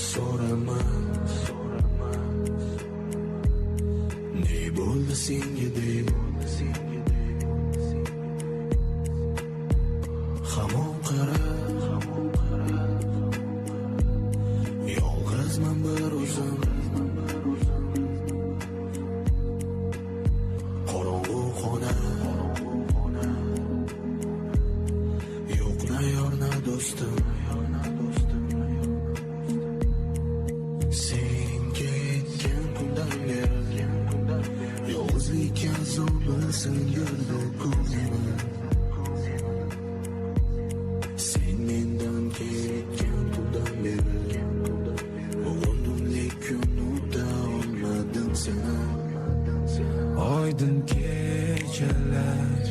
So'rama ne bo'ldi senga deb hamon qara yolg'izman bir o'zim qorong'u xona yo'q na yor na do'stim sen ketgan kundan beri yolg'izlik azobi singirdi ko'zimni sen mendan ketgan kundan beri o'g'limlik kunida olmadim seni oydin kechalar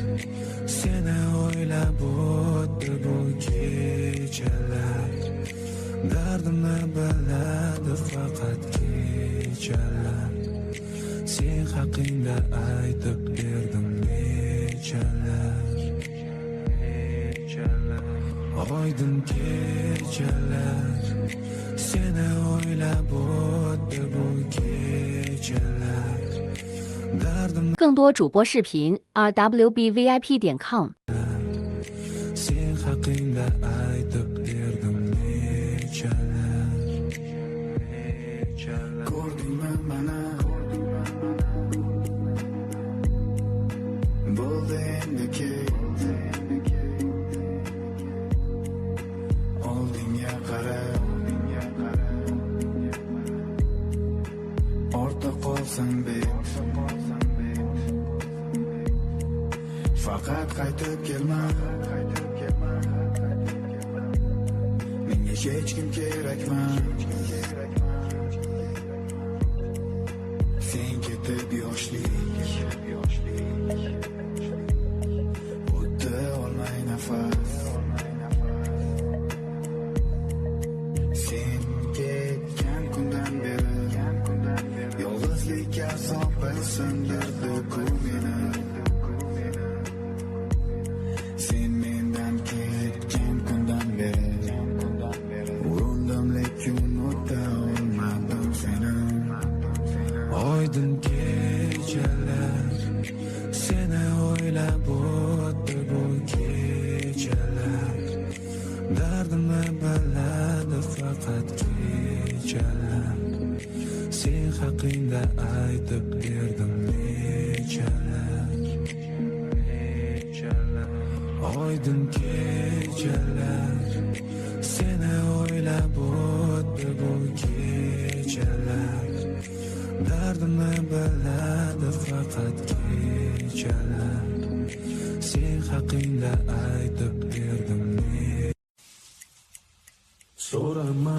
seni o'ylab o'tdi bu kechalar dardimni biladi faqat kechalar sen haqingda aytib berdim nechalar oydin kechalar seni o'ylab o'tdi bu kechalar dardim 更多主播视频 rwbvip.com。 sen haqingda aytib berdim nechalar ko'rdingmi mana bo'ldi endi ket oldinga qara ortda qolsang bet faqat qaytib kelma menga hech kim kerakmas sen ketib yoshlik o'tdi olmay nafas sen ketgan kundan beri yolg'izlik azobi sindirdi ko'nglimni sen mendan ketgan kundan beri urindim lekin unuta olmadim seni oydin kechalar seni o'ylab o'tdi bu kechalar dardimni biladi faqat kechalar sen haqingda aytib berdim nechalar oydin kechalar seni o'ylab o'tdi bu kechalar dardimni biladi faqat kechalar sen haqingda aytib berdim so'rama